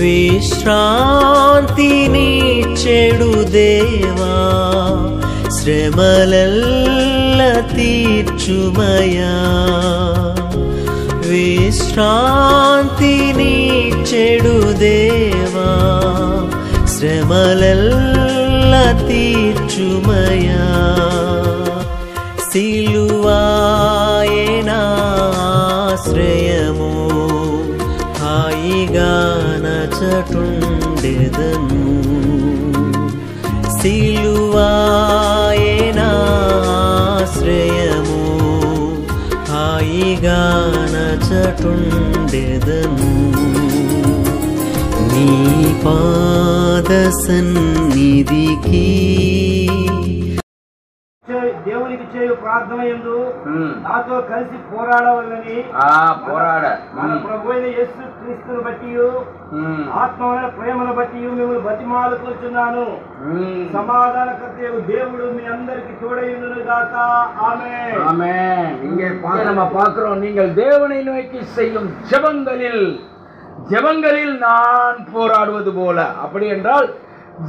విశ్రాంతినిచ్చెడు దేవా శ్రమలెల్ల తీర్చుమయా విశ్రాంతినిచ్చెడు దేవా శ్రమలెల్ల తీర్చుమయా సిలువాయే నా ఆశ్రయము హాయిగా నచటుండెదను సిలువాయే నా ఆశ్రయము హాయిగా నచటుండెదను నీ పాద సన్నిధికి దేవునికి చేయు ప్రార్థన యందు నాతో కలిసి పోరాడవలని మన ప్రభువైన యేసు క్రీస్తును బట్టి ఆత్మమైన ప్రేమను బట్టి మిమ్మల్ని బతిమాలుకొచ్చున్నాను. సమాధానకర్తయగు దేవుడు మీ అందరికి తోడైయుండును గాక. ஆமென். ஆமென். இங்கே நம்ம பார்க்கிறோம், நீங்கள் தேவனை நோக்கி செய்யும் ஜெபங்களில் நான் போராடுவது போல. அப்படி என்றால்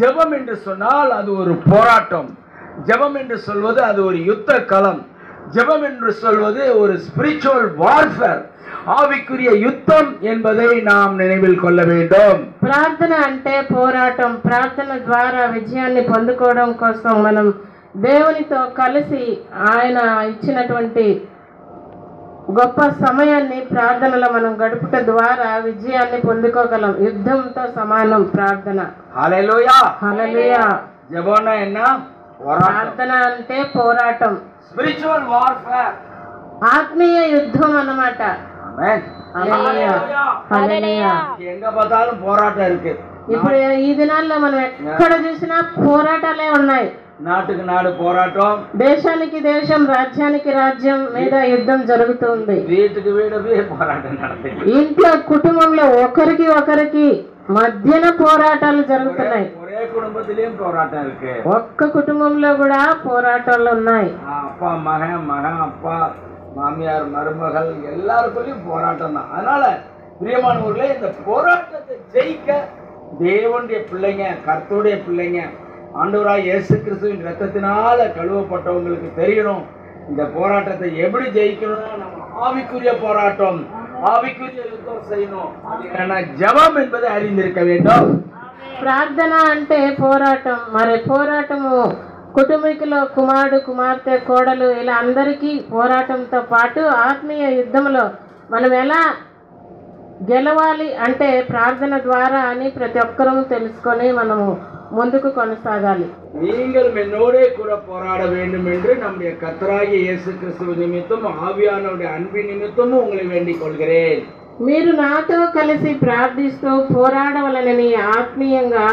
ஜெபம் என்று சொன்னால் அது ஒரு போராட்டம். ஜெபம் என்று சொல்வது அது ஒரு யுத்த களம். ஜெபம் என்று சொல்வது ஒரு ஸ்பிரிச்சுவல் வார்ஃபேர், ఆవికురియ యుద్ధం என்பதை நாம் నిனைవిల్ కొల్ల வேண்டும். ప్రార్థన అంటే పోరాటం. ప్రార్థన ద్వారా విజయాన్ని పొందుకోవడం కోసం మనం దేవునితో కలిసి ఆయన ఇచ్చినటువంటి గొప్ప సమయాన్ని ప్రార్థనలో మనం గడుపుట ద్వారా విజయాన్ని పొందుకోగలం. యుద్ధంతో సమానం ప్రార్థన. హల్లెలూయా హల్లెలూయా. జబోన ఎన్న ప్రార్థన అంటే పోరాటం, స్పిరిచువల్ వార్ఫేర్, ఆత్మీయ యుద్ధం అన్నమాట. ఇప్పుడు ఈ దినాల్లో మనం ఎక్కడ చూసినా పోరాటాలే ఉన్నాయి. నాటుకు నాడు పోరాటం, దేశానికి దేశం, రాజ్యానికి రాజ్యం మీద యుద్ధం జరుగుతుంది. వీటికి వీడవే పోరాటం నడుస్తుంది. ఇంట్లో కుటుంబంలో ఒకరికి ఒకరికి మధ్యన పోరాటాలు జరుగుతున్నాయి. ఒరే కుటుంబத்திலே పోరాటం இருக்கு. ఒక్క కుటుంబంలో కూడా పోరాటాలు ఉన్నాయి. அப்பா மகன், மகன் அப்பா, மாமியார் மருமகள் எல்லாருக்குள்ளயும் போராட்டம் தான். அதனால பிரியமானவர்களே, இந்த போராட்டத்தை ஜெயிக்க தேவனுடைய பிள்ளைங்க, கர்த்தருடைய பிள்ளைங்க, ஆண்டவராய் இயேசு கிறிஸ்துவின் ரத்தத்தினால கழுவப்பட்டவங்களுக்கு தெரியணும் இந்த போராட்டத்தை எப்படி ஜெயிக்கணும்னா நம்ம ஆவிக்குரிய போராட்டம், ஆவிக்குரிய யுத்தம் செய்யணும். அது ஜெபம் என்பதை அறிந்திருக்க வேண்டும். ప్రార్థన అంటే పోరాటం. మరి పోరాటము కుటుంబీకులో కుమారుడు, కుమార్తె, కోడలు ఇలా అందరికీ పోరాటంతో పాటు ఆత్మీయ యుద్ధంలో మనం ఎలా గెలవాలి అంటే ప్రార్థన ద్వారా అని ప్రతి ఒక్కరూ తెలుసుకొని మనము ముందుకు కొనసాగాలి. நீங்கள் என்னோடே கூட போராட வேண்டும் என்று நம்முடைய கர்த்தராகிய இயேசு கிறிஸ்து நிமித்தம் ஆவியானவருடைய அன்பின் நிமித்தமும் உங்களை வேண்டிக் கொள்கிறேன். మీరు నాతో కలిసి ప్రార్థిస్తూ పోరాడవలనని ఆత్మీయంగా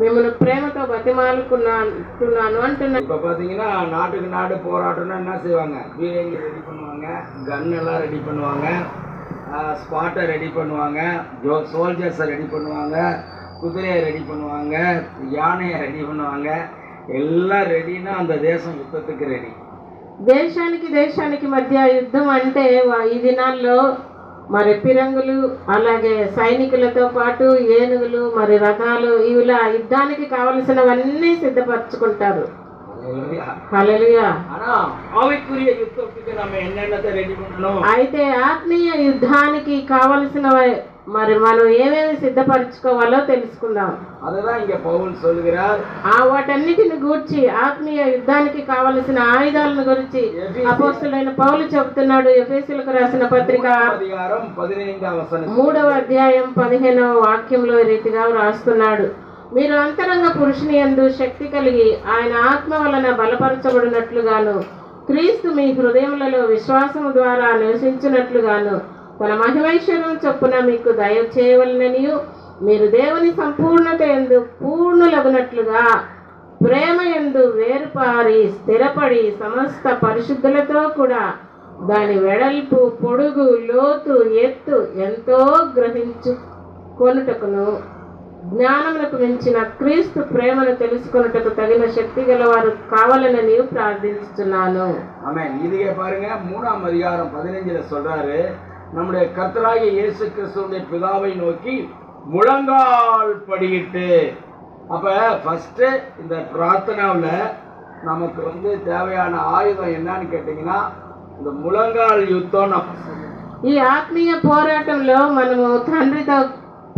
మిమ్మల్ని ప్రేమతో బతిమాలుకున్నాను అంటున్నాను. இப்போ பார்த்தீங்கன்னா நாட்டுக்கு நாடு போராட்டம்னா என்ன செய்வாங்க? பீரங்கி ரெடி பண்ணுவாங்க, கன் எல்லாம் ரெடி பண்ணுவாங்க, ஸ்பாட்டை ரெடி பண்ணுவாங்க, சோல்ஜர்ஸை ரெடி பண்ணுவாங்க, குதிரையை ரெடி பண்ணுவாங்க, யானையை ரெடி பண்ணுவாங்க. எல்லாம் ரெடினா அந்த தேசம் யுத்தத்துக்கு ரெடி. దేశానికి దేశానికి మధ్య యుద్ధం అంటే ఈ దినాల్లో మరి పిరంగులు, అలాగే సైనికులతో పాటు ఏనుగులు, మరి రథాలు, ఇలా యుద్ధానికి కావలసినవన్నీ సిద్ధపరచుకుంటారు. హల్లెలూయా. అయితే ఆత్మీయ యుద్ధానికి కావలసిన మరి మనం ఏమేమి సిద్ధపరచుకోవాలో తెలుసుకుందాం. వాటన్నిటిని గూర్చి ఆత్మీయ యుద్ధానికి కావలసిన ఆయుధాలను గురించి అపోస్తలుడైన పౌలు చెబుతున్నాడు. ఎఫెసీయులకు రాసిన పత్రిక 3వ అధ్యాయం 15వ వాక్యంలో ఈ రీతిగా రాస్తున్నాడు. మీరు అంతరంగ పురుషుని యందు శక్తి కలిగి ఆయన ఆత్మ వలన బలపరచబడినట్లుగాను, క్రీస్తు మీ హృదయములలో విశ్వాసము ద్వారా నివసించినట్లుగాను తన మహిమైశ్వర్యం చొప్పున మీకు దయ చేయవలననియు, మీరు దేవుని సంపూర్ణత యందు పూర్ణులగునట్లుగా ప్రేమ యందు వేరుపారి స్థిరపడి సమస్త పరిశుద్ధులతో కూడా దాని వెడల్పు, పొడుగు, లోతు, ఎత్తు ఎంతో గ్రహించుకొనుటకును జ్ఞానములకు మించిన క్రీస్తు ప్రేమను తెలుసుకొనుటకు తగిన శక్తి గలవారు కావాలని ప్రార్థిస్తున్నాను. ఆమేన్. ఇదిగే பாருங்க 3ஆம் அதிகாரம் 15ல சொல்றாரு, நம்முடைய கர்த்தராகிய இயேசு கிறிஸ்துவின் பிதாவை நோக்கி முழங்கால் படியிட்டு. அப்ப ஃபர்ஸ்ட் இந்த பிரார்த்தனாவில் நமக்கு தேவையான ஆயுதம் என்னன்னு கேட்டீங்கன்னா இந்த முழங்கால் యుద్ధం. ఈ ఆత్మీయ పోరాటంలో మనము తండ్రితో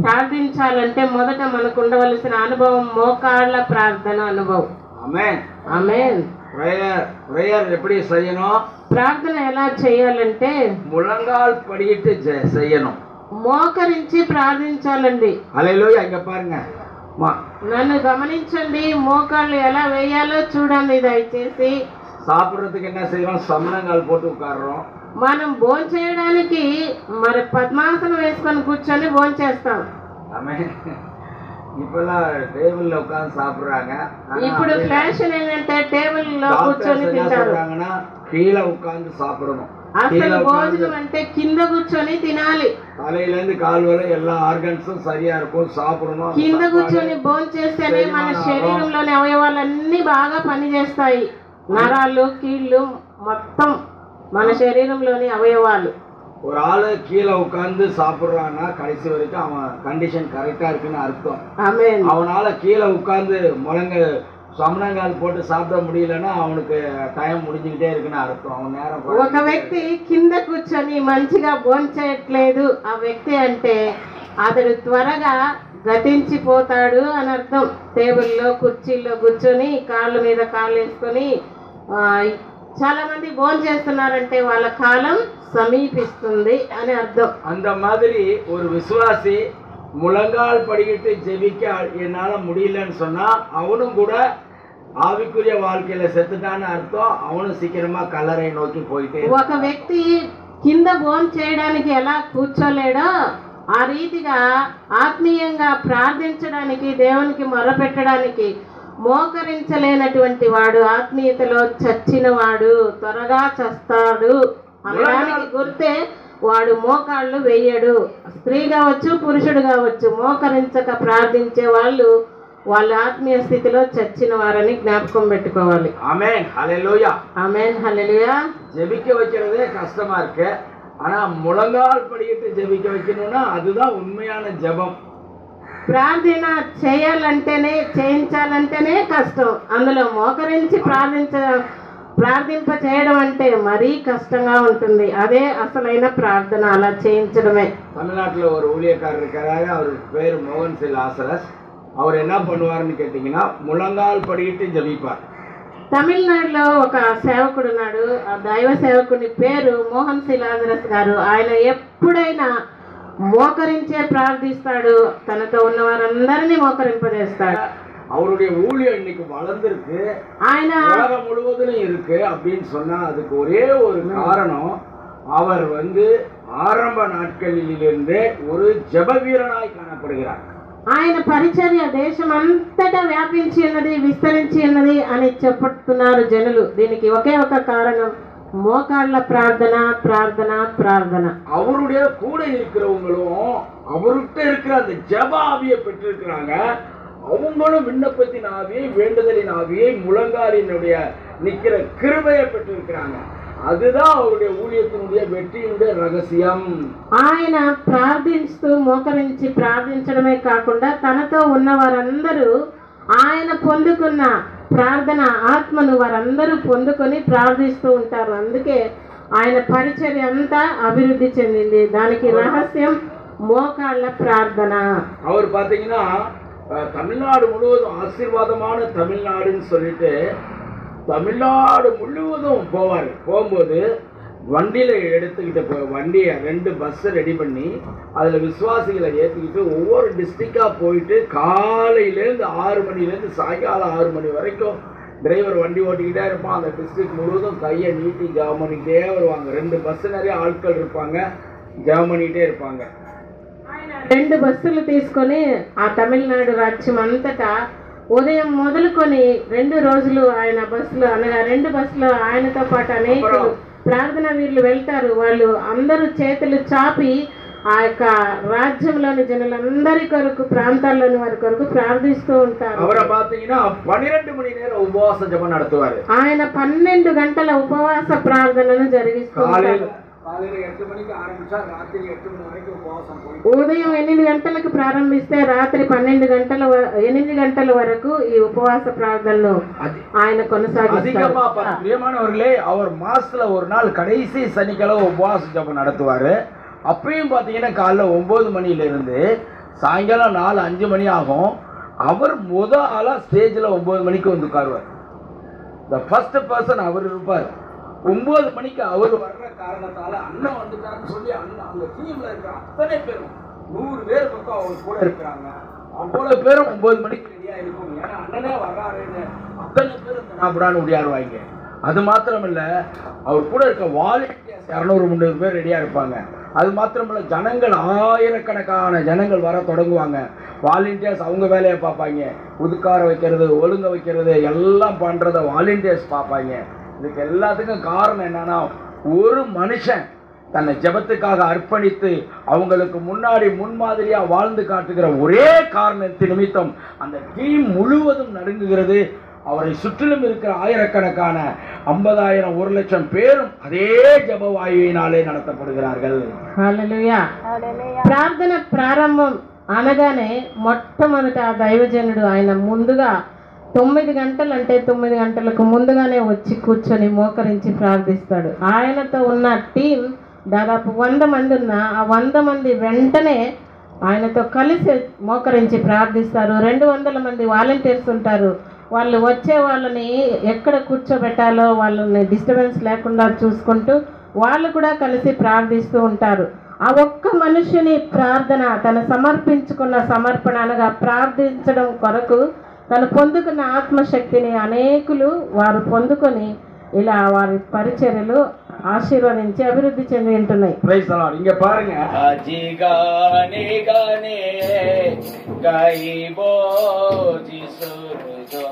ప్రార్థించాలంటే మొదట మనకు ఉండవలసిన అనుభవం మోకాళ్ళ ప్రార్థన అనుభవం. ఆమేన్ ఆమేన్. ప్రేయర్ எப்படி செய்யணும்? ప్రార్థన ఎలా చేయాలంటే முழங்கால் படியிட்டு செய்யணும். మోకరించి ప్రార్థించాలండి. హల్లెలూయా. ఇక పాருங்க, నన్ను గమనించండి, మోకాళ్ళు ఎలా వేయాలో చూడండి దయచేసి. சாப்பிடுறதுக்கு என்ன செய்யறோம்? சமணங்கால் போட்டு உட்கார்றோம். మనం భోంచేయడానికి మరి పద్మాసనం వేసుకొని కూర్చొని భోంచేస్తాం. இப்பெல்லாம் டேபிள்ல உட்கார்ந்து சாப்பிடுறாங்க. ఇప్పుడు ఫ్యాషన్ ఏంటంటే టేబుల్ లో కూర్చొని తింటారు. கீழே உட்கார்ந்து சாப்பிடணும். అసలు భోజనం అంటే కింద కూర్చొని తినాలి. தலையில இருந்து கால் வரை எல்லா ఆర్గన్ஸும் சரியா இருக்கும், సాப்பிடணும். కింద కూర్చొని భోంచేస్తేనే మన శరీరంలోని అవయవాలన్నీ బాగా పనిచేస్తాయి. నరాలు, కీళ్ళు, మొత్తం మన శరీరంలోని అవయవాలు. ஒரு ஆளு கீழே உட்கார்ந்து சாப்பிடுறான்னா கடைசி வரைக்கும் அவன் கண்டிஷன் கரெக்டா இருக்குன்னு அர்த்தம். ஆமென். அவனால கீழே உட்கார்ந்து சமணங்கால் போட்டு சாப்பிட முடியலன்னா அவனுக்கு టైం முடிஞ்சுக்கிட்டே இருக்குன்னு అర్థం. அவன் நேரம் ఒక వ్యక్తి కింద కూర్చొని మంచిగా భోంచేయట్లేదు ఆ వ్యక్తి అంటే అతడు త్వరగా గతించిపోతాడు అని అర్థం. టేబుల్లో కుర్చీల్లో కూర్చొని కాళ్ళ మీద కాళ్ళు వేసుకొని చాలా మంది భోంచేస్తున్నారంటే వాళ్ళ కాలం సమీపిస్తుంది అని అర్థం. அந்த மாதிரி ஒரு விசுவாசி முழங்கால் படிக்கிட்டு ஜெபிக்க என்னால முடியலன்னு சொன்னா அவனும் கூட ఆవికుర్య வாழ்க்கையில సెత్తుతాன்னு అర్థం. அவனும் సీக்கிரமா కల్లరై నోకి పోయితే. ఒక వ్యక్తి కింద భోజనం చేయడానికి ఎలా కూర్చోలేడో ఆ రీతిగా ఆత్మీయంగా ప్రార్థించడానికి, దేవునికి మొరపెట్టడానికి మోకరించలేనటువంటి వాడు ఆత్మీయతలో చచ్చిన వాడు, త్వరగా చస్తాడు అనడానికి గుర్తే వాడు మోకాళ్ళు వేయడు. స్త్రీ కావచ్చు, పురుషుడు కావచ్చు, మోకరించక ప్రార్థించే వాళ్ళు వాళ్ళ ఆత్మీయ స్థితిలో చచ్చిన వారని జ్ఞాపకం పెట్టుకోవాలి. ఆమేన్. హల్లెలూయా. ఆమేన్. హల్లెలూయా. ஜெபிக்க வைக்கிறதே கஷ்டமா இருக்கு. ஆனா முழங்கால் படிக்கிட்டு ஜெபிக்க வைக்கணும்னா அதுதான் உண்மையான ஜெபம். ప్రార్థన చేయాలంటేనే, చేయించాలంటేనే కష్టం. అందులో మోకరించి ప్రార్థింప చేయడం అంటే మరీ కష్టంగా ఉంటుంది. అదే అసలైన ప్రార్థన, అలా చేయించడమే. தமிழ்நாட்டில் ஒரு ஊழியக்காரர் இருக்கிறாரு, அவர் பேர் மோகன் சி லாசரஸ். அவர் என்ன பண்ணுவாருன்னு கேட்டீங்கன்னா முழங்கால் படிக்கிட்டு ஜெபிப்பார். తమిళనాడులో ఒక సేవకుడు ఉన్నాడు. ఆ దైవ సేవకుని పేరు మోహన్ సి లాజరస్ గారు. ఆయన ఎప్పుడైనా మోకరించే ప్రార్థిస్తాడు. తనతో ఉన్న వారందరినీ మోకరింపజేస్తాడు. அவருடைய ஊழியம் இன்னைக்கு வளர்ந்துருக்கு, ఆయన உலகம் முழுவதும் இருக்கு அப்படின்னு சொன்னா அதுக்கு ஒரே ஒரு காரணம், அவர் ஆரம்ப நாட்களிலிருந்தே ஒரு ஜெப வீரனாய் காணப்படுகிறார். ఆయన పరిచర్య దేశమంతటా వ్యాపించి ఉన్నది, విస్తరించి ఉన్నది అని చెప్పుతున్నారు జనులు. దీనికి ఒకే ఒక కారణం, మోకాళ్ళ ప్రార్థన, ప్రార్థన, ప్రార్థన. அவருடைய கூட இருக்கிறவங்களும் அவர்கிட்ட இருக்கிற அந்த ஜெப ஆவியை பெற்றிருக்கிறாங்க. அவங்களும் விண்ணப்பத்தின் ஆவியை, வேண்டுதலின் ஆவியை, முழங்காலினுடைய நிக்கிற கிருபையை பெற்றிருக்கிறாங்க. அதுதான் அவருடைய ஊழியத்தினுடைய வெற்றியினுடைய రహస్యం. ఆయన ప్రార్థిస్తూ మోకరించి ప్రార్థించడమే కాకుండా తనతో ఉన్న వారందరూ ఆయన పొందుకున్న ప్రార్థన ఆత్మను వారందరూ పొందుకొని ప్రార్థిస్తూ ఉంటారు. అందుకే ఆయన పరిచర్య అంతా అభివృద్ధి చెందింది. దానికి రహస్యం మోకాళ్ళ ప్రార్థన. அவர் பாத்தீங்கன்னா தமிழ்நாடு முழுவதும் ஆசீர்வாதமான தமிழ்நாடுன்னு சொல்லிட்டு தமிழ்நாடு முழுவதும் போவார். போகும்போது வண்டியில் எடுத்துக்கிட்டு வண்டியை 2 பஸ்ஸை ரெடி பண்ணி அதில் விசுவாசிகளை ஏற்றிக்கிட்டு ஒவ்வொரு டிஸ்ட்ரிக்டாக போயிட்டு காலையிலேருந்து 6 மணிலேருந்து சாயங்காலம் 6 மணி வரைக்கும் டிரைவர் வண்டி ஓட்டிக்கிட்டே இருப்பான். அந்த டிஸ்ட்ரிக்ட் முழுவதும் கையை நீட்டி ஜெபம் பண்ணிக்கிட்டே வருவாங்க. 2 பஸ்ஸு நிறைய ஆட்கள் இருப்பாங்க, ஜெபம் பண்ணிக்கிட்டே இருப்பாங்க. 2 బస్సులు తీసుకొని ఆ తమిళనాడు రాజ్యం అంతటా ఉదయం మొదలుకొని 2 రోజులు ఆయన బస్సులో, అనగా 2 బస్సులో ఆయనతో పాటు అనేక ప్రార్థన వీరులు వెళ్తారు. వాళ్ళు అందరూ చేతులు చాపి ఆ యొక్క రాజ్యంలోని జనులందరి కొరకు, ప్రాంతాల్లోని వారి కొరకు ప్రార్థిస్తూ ఉంటారు. அவரை பாத்தீங்கன்னா 12 மணி நேரம் உபவாச ஜெபம் நடத்துவாரு. ఆయన 12 గంటల ఉపవాస ప్రార్థనను జరిగిస్తారు. காலையில 8 மணிக்கு ஆரம்பிச்சா ராத்திரி 8 மணி வரைக்கும் உபவாசம் போய் ఉదయం 8 గంటలకు ప్రారంభిస్తే రాత్రి 8 గంటల వరకు ఈ ఉపవాస ప్రార్థనలు ఆయన కొనసాగిస్తారు. அதிகமா பிரியமானவர்களே, அவர் மாசத்துல ஒரு நாள் கடைசி சனிக்கிழமை உபவாச ஜெபம் நடத்துவாரு. அப்பயும் பாத்தீங்கன்னா காலைல 9 மணில இருந்து சாயங்காலம் 4-5 மணி ஆகும். அவர் ஆளா ஸ்டேஜ்ல 9 மணிக்கு வந்து உட்காருவார். த ஃபர்ஸ்ட் பர்சன் அவர் இருப்பார். 9 மணிக்கு அவர் வர்ற காரணத்தால அண்ணன் வந்துட்டாருன்னு சொல்லி அண்ணன் அந்த டீம்ல இருக்கிற அத்தனை பேரும் 100 பேர் பக்கம் அவர் கூட இருக்கிறாங்க. அவ்வளவு பேரும் 9 மணிக்கு ரெடியா இருக்கும். ஏன்னா அண்ணனே வர்றாருன்னு அத்தனை பேரும் நாப்படான்னு ஓடியாருவாங்க. அது மாத்திரம் இல்ல, அவர் கூட இருக்க வாலண்டியர்ஸ் 200-300 பேர் ரெடியா இருப்பாங்க. அது மாத்திரமில்ல, ஜனங்கள் ஆயிரக்கணக்கான ஜனங்கள் வர தொடங்குவாங்க. வாலண்டியர்ஸ் அவங்க வேலையை பார்ப்பாங்க. உதுக்கார வைக்கிறது, ஒழுங்க வைக்கிறது எல்லாம் பண்றத வாலண்டியர்ஸ் பார்ப்பாங்க. இதுக்கு எல்லாத்துக்கும் காரணம் என்னன்னா, ஒரு மனுஷன் தன்னை ஜெபத்துக்காக அர்ப்பணித்து அவங்களுக்கு முன்னாடி முன்மாதிரியா வாழ்ந்து காட்டுகிற ஒரே காரணத்தின் நிமித்தம் அந்த டீம் முழுவதும் நடுங்குகிறது. அவரை சுற்றிலும் இருக்கிற ஆயிரக்கணக்கான 50,000 1,00,000 பேரும் அதே ஜெப வாயுவினாலே நடத்தப்படுகிறார்கள். హల్లెలూయా. ప్రార్థన ప్రారంభం అనగానే మొట్టమొదట ఆ దైవజనుడు ఆయన ముందుగా 9 గంటలు అంటే 9 గంటలకు ముందుగానే వచ్చి కూర్చొని మోకరించి ప్రార్థిస్తాడు. ఆయనతో ఉన్న టీం దాదాపు 100 మంది ఉన్న ఆ 100 మంది వెంటనే ఆయనతో కలిసి మోకరించి ప్రార్థిస్తారు. 200 మంది వాలంటీర్స్ ఉంటారు. వాళ్ళు వచ్చే వాళ్ళని ఎక్కడ కూర్చోబెట్టాలో వాళ్ళని డిస్టర్బెన్స్ లేకుండా చూసుకుంటూ వాళ్ళు కూడా కలిసి ప్రార్థిస్తూ ఉంటారు. ఆ ఒక్క మనుషుని ప్రార్థన, తను సమర్పించుకున్న సమర్పణ అనగా ప్రార్థించడం కొరకు తను పొందుకున్న ఆత్మశక్తిని అనేకులు వారు పొందుకొని ఇలా వారి పరిచర్యలు ఆశీర్వదించి అభివృద్ధి చెంది ఉంటున్నాయి. இங்க பாருங்க, அஜிகானே கானே गाइबो जिसुरजो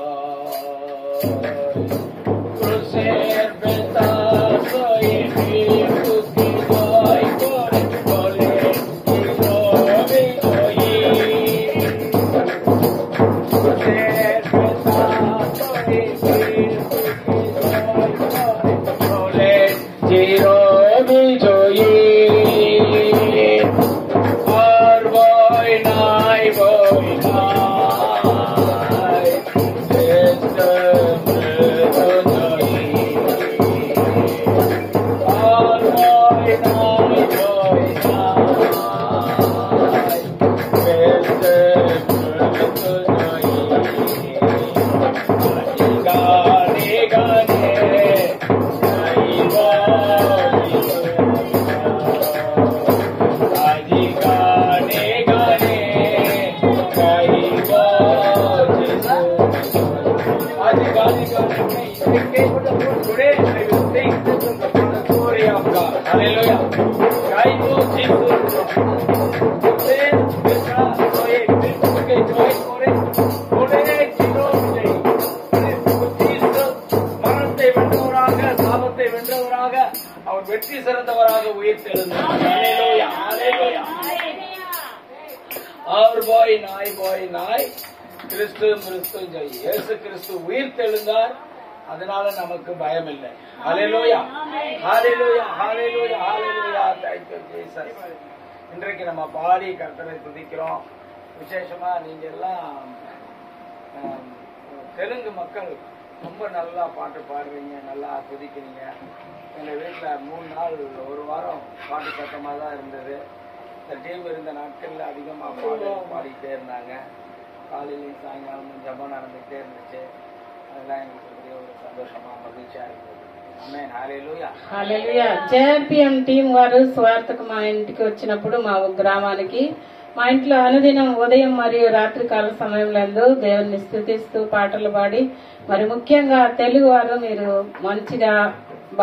क्रुसेर बेता सोई कुकी जोई कोरे कोले जिरोबे ओई क्रुसेर बेता सोई कुकी जोई कोरे कोले जिरोबे जोई और बोई नाई बोई Today I will sing the glory of God. Hallelujah. गाइबो जिसुरजो क्रुसेर बेता सोई कुकी जोई कोरे कोले जिरोबे மரணத்தை வென்றவராக, சாபத்தை வென்றவராக, அவர் வெற்றி சிறந்தவராக உயிர்த்தெழுந்தார். ஹalleluya, ஹalleluya. और बोई नाய் கிறிஸ்து ஜெய். இயேசு கிறிஸ்து உயிர்த்தெழுந்தார். அதனால நமக்கு பயம் இல்லை. ஹalleluya, ஹalleluya, ஹalleluya, ஹalleluya. Thank you Jesus. இன்றைக்கு நம்ம பாடி கர்த்தரை துதிக்கிறோம். விசேஷமா நீங்க எல்லாம் தெலுங்கு மக்கள் ரொம்ப நல்லா பாட்டு பாடுறீங்க, நல்லா துதிக்கிறீங்க. எங்கள் வீட்டில் 3 நாள் 1 வாரம் பாட்டு சத்தமாக தான் இருந்தது. இந்த டீம் இருந்த நாட்களில் அதிகமாக பாடிக்கிட்டே இருந்தாங்க. காலையிலையும் சாயங்காலமும் ஜபம் நடந்துகிட்டே இருந்துச்சு. அதெல்லாம் எங்களுக்கு பெரிய ஒரு சந்தோஷமா மகிழ்ச்சியா இருந்தது. ఆమేన్, హల్లెలూయా, హల్లెలూయా. జేఆర్పీఎం టీం వారు స్వార్థకు మా ఇంటికి వచ్చినప్పుడు మా గ్రామానికి మా ఇంట్లో అనుదినం ఉదయం మరియు రాత్రికాల సమయంలో దేవుని స్తుతిస్తూ పాటలు పాడి, మరి ముఖ్యంగా తెలుగు వారు మీరు మంచిగా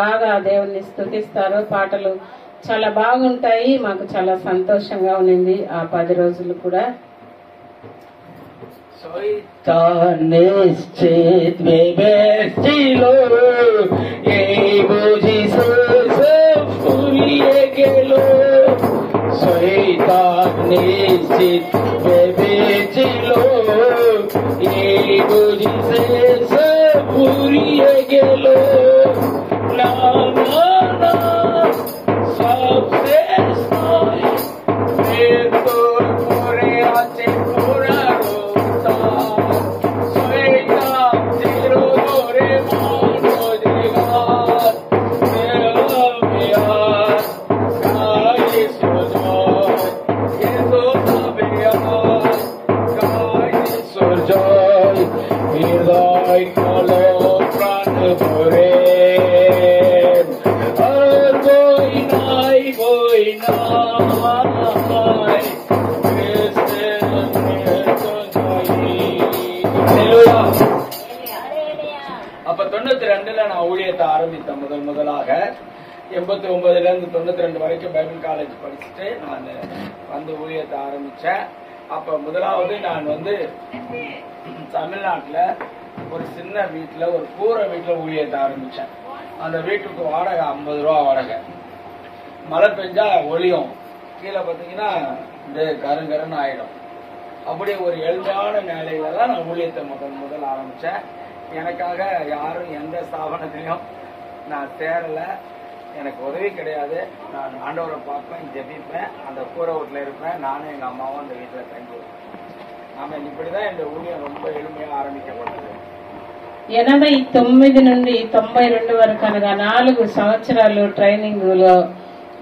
బాగా దేవుని స్తుతిస్తారు. పాటలు చాలా బాగుంటాయి. మాకు చాలా సంతోషంగా ఉన్నింది ఆ 10 రోజులు కూడా. নিশ্চিত বেবেছিল এই বুঝি ফুরিয়ে গেল। শয়তান নিশ্চিত ভেবেছিল এই বুঝি ফুরিয়ে গেল। না না না அப்ப 92ல நான் ஊழியத்தை ஆரம்பித்தேன். முதலாக 89ல இருந்து 92 வரைக்கும் பைபிள் காலேஜ் படிச்சுட்டு நான் வந்து ஊழியத்தை ஆரம்பிச்சேன். அப்ப முதலாவது நான் வந்து தமிழ்நாட்டுல ஒரு சின்ன வீட்டுல, ஒரு கூரை வீட்டுல ஊழியத்தை ஆரம்பிச்சேன். அந்த வீட்டுக்கு வாடகை 50 ரூபா வாடகை. மழை பெஞ்சா ஒளியும், கீழே பார்த்தீங்கன்னா இந்த கருங்கருன்னு ஆயிடும். அப்படி ஒரு எளிமையான நிலையில தான் நான் ஊழியத்தை முதல் ஆரம்பிச்சேன். எனக்காக யாரும் எந்த ஸ்தாபனத்திலையும் நான் சேரல, எனக்கு உதவி கிடையாது. நான் ஆண்டவரை பார்ப்பேன், ஜெபிப்பேன், அந்த கூரை வீட்டில் இருப்பேன். நானும் எங்கள் அம்மாவும் அந்த வீட்டில் தங்குவேன். ஆமாம், இப்படிதான் இந்த ஊழியம் ரொம்ப எளிமையாக ఆరంభించబడ్డది. 89 నుండి 92 వరకు అనగా 4 సంవత్సరాలు ట్రైనింగ్లో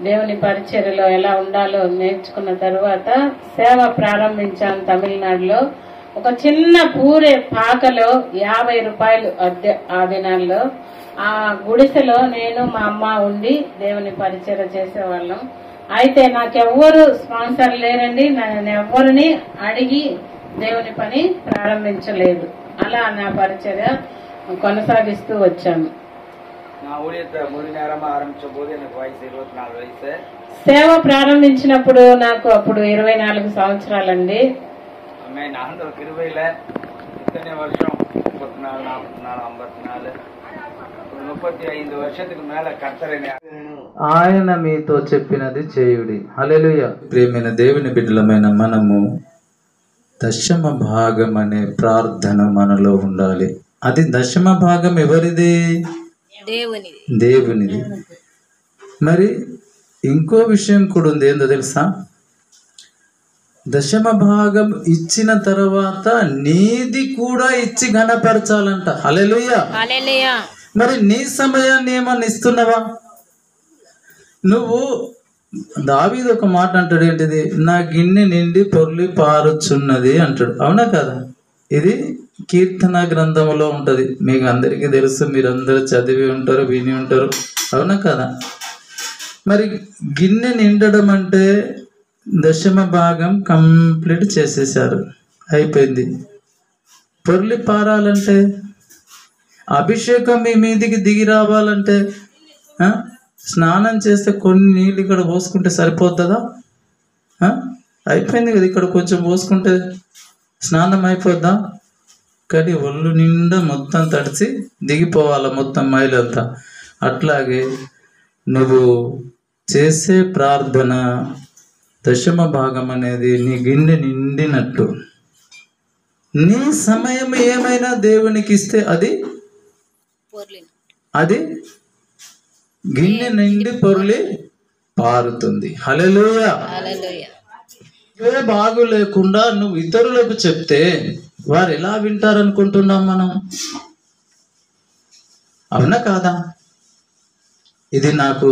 దేవుని పరిచర్యలో ఎలా ఉండాలో నేర్చుకున్న తర్వాత సేవ ప్రారంభించాను తమిళనాడులో. ఒక చిన్న పూరే పాకలో 50 రూపాయలు అద్దె ఆ దినాల్లో. ఆ గుడిసెలో నేను మా అమ్మ ఉండి దేవుని పరిచర్య చేసేవాళ్ళం. అయితే నాకెవ్వరు స్పాన్సర్ లేరండి, నేను ఎవ్వరిని అడిగి దేవుని పని ప్రారంభించలేదు. అలా నా పరిచర్య కొనసాగిస్తూ వచ్చాను. నా ఊழியத்தை முழு நேரமா ஆரம்பிச்ச போது எனக்கு వయసు 24 వయసు. సేవ ప్రారంభించినప్పుడు నాకు అప్పుడు 24 సంవత్సరాలండి. ఆమె నాందర కిరువైల ఇతనే వర్షం 34 44 54 35 వర్షத்துக்கு மேல కర్తరని ఆయన మీతో చెప్పినది చేయుడి. హల్లెలూయా. ప్రియమైన దేవుని బిడ్డలమైన మనము దశమ భాగం అనే ప్రార్థన మనలో ఉండాలి. అది దశమ భాగం ఎవరిది? దేవునిది. మరి ఇంకో విషయం కూడా ఉంది, ఏందో తెలుసా? దశమ భాగం ఇచ్చిన తర్వాత నీది కూడా ఇచ్చి ఘనపరచాలంట. హల్లెలూయా. మరి నీ సమయాన్ని ఏమన్నా ఇస్తున్నావా? నువ్వు దావీదు ఒక మాట అంటాడు, ఏంటిది? నా గిన్నె నిండి పొర్లి పారుచున్నది అంటాడు. అవునా కదా? ఇది కీర్తన గ్రంథంలో ఉంటది. మీకు అందరికీ తెలుసు, మీరందరూ చదివి ఉంటారు, విని ఉంటారు. అవునా కదా? మరి గిన్నె నిండడం అంటే దశమ భాగం కంప్లీట్ చేసేసారు, అయిపోయింది. పొర్లి పారాలంటే, అభిషేకం మీ మీదికి దిగి రావాలంటే స్నానం చేస్తే కొన్ని నీళ్ళు ఇక్కడ పోసుకుంటే సరిపోతుందా? అయిపోయింది కదా, ఇక్కడ కొంచెం పోసుకుంటే స్నానం అయిపోద్దా? కానీ ఒళ్ళు నిండా మొత్తం తడిచి దిగిపోవాలి మొత్తం మైలంతా. అట్లాగే నువ్వు చేసే ప్రార్థన దశమ భాగం అనేది నీ గిన్నె నిండినట్టు. నీ సమయం ఏమైనా దేవునికి ఇస్తే అది గిన్నె నిండి పొర్లి పారుతుంది. హల్లెలూయా. ఏ బాగు లేకుండా నువ్వు ఇతరులకు చెప్తే వారు ఎలా వింటారనుకుంటున్నాం మనం? అవునా కాదా? ఇది నాకు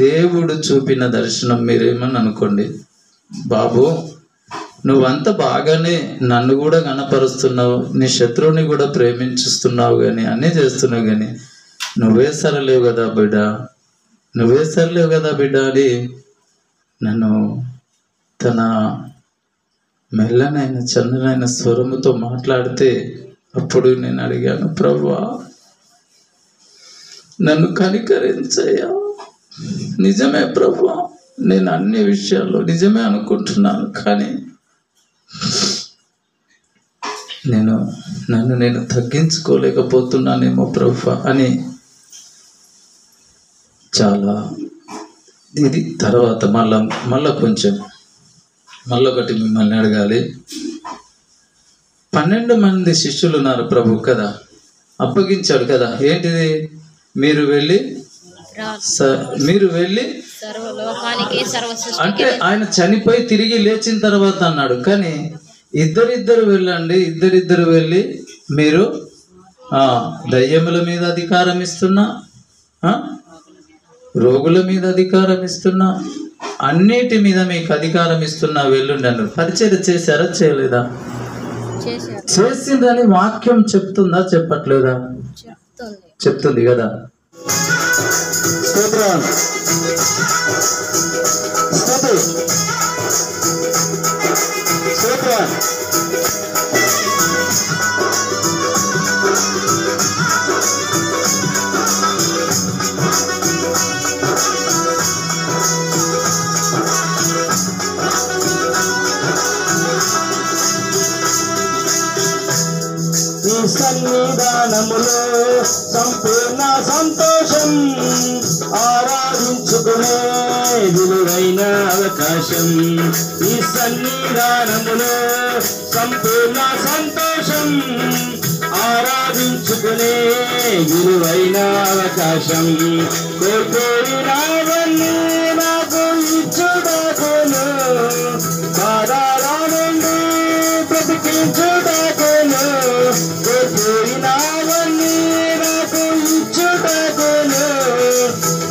దేవుడు చూపిన దర్శనం. మీరేమని అనుకోండి, బాబు నువ్వంతా బాగానే నన్ను కూడా గణపరుస్తున్నావు, నీ శత్రువుని కూడా ప్రేమించుస్తున్నావు, కానీ అన్నీ చేస్తున్నావు, కానీ నువ్వే సరలేవు కదా బిడ్డ, నువ్వే సరలేవు కదా బిడ్డ అని నన్ను తన మెల్లనైన చంద్రనైన స్వరముతో మాట్లాడితే, అప్పుడు నేను అడిగాను, ప్రభువా నన్ను కనికరించయ్యా. నిజమే ప్రభువా, నేను అన్ని విషయాల్లో నిజమే అనుకుంటున్నాను, కానీ నన్ను నేను తగ్గించుకోలేకపోతున్నానేమో ప్రభువా అని. చాలా ఇది తర్వాత మళ్ళా ఒకటి మిమ్మల్ని అడగాలి. 12 మంది శిష్యులు ఉన్నారు ప్రభు కదా, అప్పగించాడు కదా. ఏంటిది? మీరు వెళ్ళి అంటే ఆయన చనిపోయి తిరిగి లేచిన తర్వాత అన్నాడు. కానీ ఇద్దరిద్దరు వెళ్ళండి, ఇద్దరిద్దరు వెళ్ళి మీరు దయ్యముల మీద అధికారం ఇస్తున్నా, రోగుల మీద అధికారం ఇస్తున్నా, అన్నిటి మీద మీకు అధికారం ఇస్తున్నా, వెళ్ళండి అన్నారు. పరిచర్య చేశారా చేయలేదా? చేసిందని వాక్యం చెప్తుందా చెప్పట్లేదా? చెప్తుంది కదా. స్తోత్రం. నీ సన్నిధానములో సంపూర్ణ సంతోషం, ఆరాధించుకునే విలువైన అవకాశం. ఈ సన్నిధానములో సంపూర్ణ సంతోషం, ఆరాధించుకునే విలువైన అవకాశం. కోరినావన్నీ నాకు ఇచ్చుటకును, పాదాల నుండి బ్రతికించుటకును. కోరినావన్నీ నాకు ఇచ్చుటకును,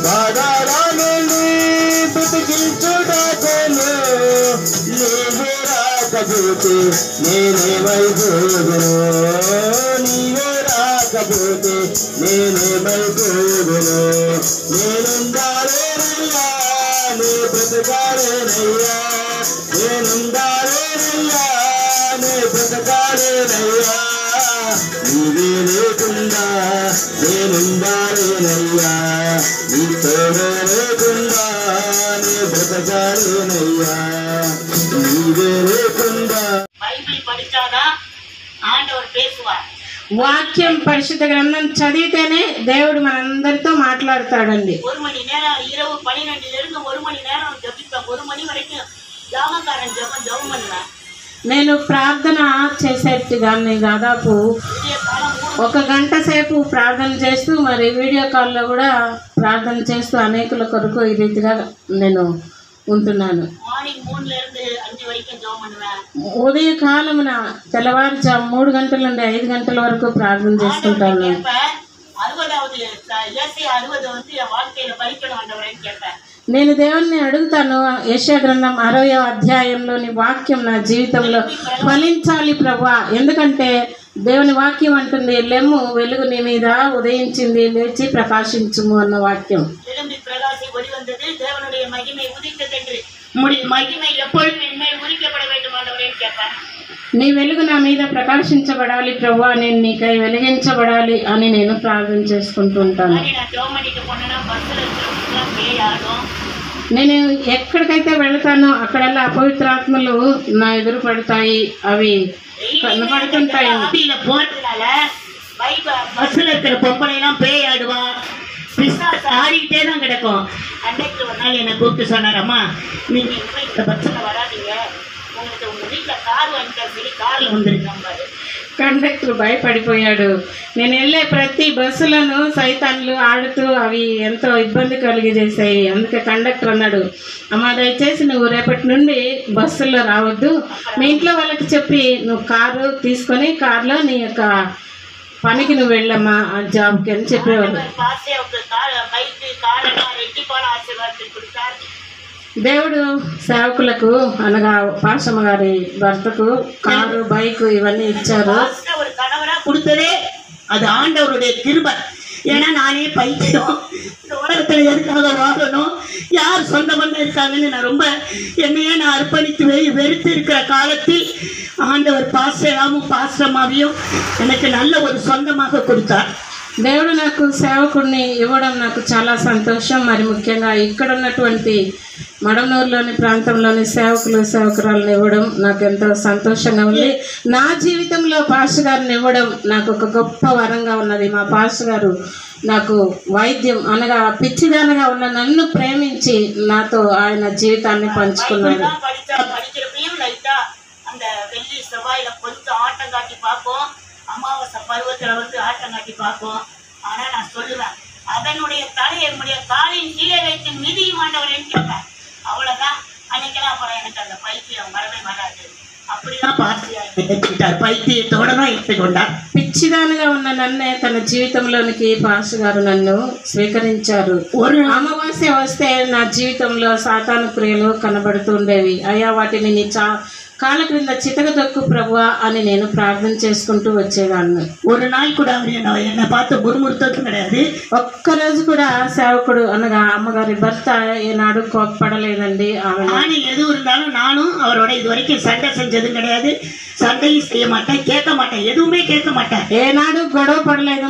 పాదాల నుండి బ్రతికించుటకును. నీవే రాకపోతే నేనేమైపోదును, నీవే రాకపోతే నేనేమైపోదును. నేనుండాలేనయ్యా, నీ బ్రతకాలేనయ్యా, నేనుండాలేనయ్యా, నీ బ్రతకాలేనయ్యా. నీవే లేకుండా నేనుండాలేనయ్యా, నీ తోడు లేకుండా నీ బ్రతకాలేనయ్యా. నీవే లేకుండా பைபிள் படிச்சாதான் ஆண்டவர் பேசுவார். వాక్యం పరిశుద్ధ గ్రంథం చదివితేనే దేవుడు మనందరితో మాట్లాడతాడండి. 1 மணி நேரம் இரவு 12 1 மணி நேரம் ஜபிப்பேன். 1 மணி வரைக்கும் ஜாமக்காரன் ஜபம் பண்ணுவேன். నేను ప్రార్థన చేసేట్టుగానే దాదాపు விடிய காலம் 1 గంట సేపు ప్రార్థన చేస్తూ మరి వీడియో కాల్లో కూడా ప్రార్థన చేస్తూ అనేకుల కొరకు ఈ రీతిగా నేను ఉంటున్నాను. மார்னிங் 3ல இருந்து 5 வரைக்கும் ஜெபம் பண்ணுவேன். ఉదయ కాలమున తెల్లవారుజాము 3 గంటల నుండి 5 గంటల వరకు ప్రార్థన చేసుకుంటాను. 60வது ஏசாயா 60 வந்து என் வாழ்க்கையில பலிக்கணும் ஆண்டவரேன்னு கேட்பேன். నేను దేవుణ్ణి అడుగుతాను, యెషయా గ్రంథం 60వ అధ్యాయంలోని వాక్యం నా జీవితంలో ఫలించాలి ప్రభువా. ఎందుకంటే దేవుని వాక్యం అంటుంది, లెమ్ము వెలుగు నీ మీద ఉదయించింది, లేచి ప్రకాశించుము అన్న వాక్యం. எழும்பி பிரகாசி ஒளி வந்தது, தேவனுடைய மகிமை உதித்ததென்று உம்முடைய மகிமை எப்பொழுதும் என்மேல் உதிக்கப்பட வேண்டும் ஆண்டவரேன்னு கேட்பேன். నీ వెలుగు నా మీద ప్రకాశించబడాలి ప్రభువా, నేను నీకై వెలిగించబడాలి అని నేను ప్రార్థన చేసుకుంటూ ఉంటాను. కానీ நான் ஜெபம் பண்ணிட்டு போனேன்னா பஸ்ஸில் இருக்கிறவங்களுக்குலாம் பேய் ஆடும். నేను ఎక్కడికైతే వెళ్తానో అక్కడల్లా అపవిత్రాత్మలు నా ఎదురు పడతాయి, అవి కనపడుతుంటాయి. ஆவியில போறதுனால பஸ்ஸில் இருக்கிற பொம்பளை எல்லாம் பேய் ஆடுவா, பிசாசு ஆடிக்கிட்டே தான் கிடக்கும். அன்னைக்கு ஒரு நாள் என்னை கூப்பிட்டு சொன்னார், அம்மா நீங்க இனிமே இந்த பஸ்ஸில் வராதீங்க, உங்களுக்கு உங்க வீட்டில் கார் வாங்கிட்டா சரி, காரில் வந்துருக்காம்பாரு. కండక్టర్ భయపడిపోయాడు. నేను వెళ్ళే ప్రతి బస్సులను సైతాన్లు ఆడుతూ అవి ఎంతో ఇబ్బంది కలిగజేసాయి. అందుకే కండక్టర్ అన్నాడు, అమ్మా దయచేసి నువ్వు రేపటి నుండి బస్సుల్లో రావద్దు, మీ ఇంట్లో వాళ్ళకి చెప్పి నువ్వు కారు తీసుకొని కారులో నీ యొక్క పనికి నువ్వు వెళ్ళమ్మా ఆ జాబ్కి అని చెప్పేవాడు. பாசேவுக்கு பைக்கு காரெல்லாம் ரெட்டிப்பான ஆசீர்வாதத்தை கொடுத்தார். దేవుడు సేవకులకు అనగా పాషమ్మ గారి భర్తకు కారు బైక్ ఇవన్నీ ఇచ్చారు. ஒரு கணவரா கொடுத்ததே அது ஆண்டவருடைய கிருபை. ஏன்னா நானே பைத்தியம், இந்த உலகத்தில் எதுக்காக வாழணும், யார் சொந்த பந்தம் இருக்காங்கன்னு நான் ரொம்ப என்னையே நான் அர்ப்பணித்து வெறுத்து இருக்கிற காலத்தில் ஆண்டவர் பாஸ்டராவும் பாஸ்டமாவையும் எனக்கு நல்ல ஒரு சொந்தமாக கொடுத்தார். దేవుడు నాకు సేవకుడిని ఇవ్వడం నాకు చాలా సంతోషం. మరి ముఖ్యంగా ఇక్కడ ఉన్నటువంటి మడమనూరులోని ప్రాంతంలోని సేవకురాలను ఇవ్వడం నాకు ఎంతో సంతోషంగా ఉంది. నా జీవితంలో పాస్టర్ గారిని ఇవ్వడం నాకు ఒక గొప్ప వరంగా ఉన్నది. మా పాస్టర్ గారు నాకు వైద్యం అనగా పిచ్చిదానగా ఉన్న నన్ను ప్రేమించి నాతో ఆయన జీవితాన్ని పంచుకున్నాడు. அந்த வெள்ளி செவ்வாயில கொஞ்சம் ஆட்டம் காட்டி பார்ப்போம், அமாவாசை பருவத்தில் வந்து ஆட்டம் காட்டி பார்ப்போம். ஆனால் நான் சொல்லுவேன், அதனுடைய தலையை என்னுடைய காலின் கீழே வைத்து மிதியும் ஆண்டவரேன்னு கேட்பேன். அவ்வளோதான். அன்னைக்கெல்லாம் அப்புறம் எனக்கு அந்த பைத்தியம் வரவே வராது. அப்படிதான் பாஸ்டர் పైత్యతోడ ఎత్తుకొండారు. పిచ్చిదానిగా ఉన్న నన్నే తన జీవితంలోనికి పాస్టర్ గారు నన్ను స్వీకరించారు. అమావాస్య వస్తే నా జీవితంలో సాతాను క్రియలు కనబడుతుండేవి. అయ్యా వాటిని కాళ్ళ క్రింద చితక దొక్కు ప్రభువా అని నేను ప్రార్థన చేసుకుంటూ వచ్చేదాన్ని. ஒரு நாள் கூட அவர் என்னை பார்த்து முறுமுறுத்தது கிடையாது. ఒక్కరోజు కూడా సేవకుడు అనగా అమ్మగారి భర్త ఏనాడు కోప్పడలేదండి. ஆனா எது இருந்தாலும் நானும் அவரோட இது வரைக்கும் சண்டை செஞ்சதும் கிடையாது, சண்டையும் செய்ய மாட்டேன், கேட்க மாட்டேன், எதுவுமே கேட்க மாட்டேன். ఏనాడు గొడవ పడలేదు.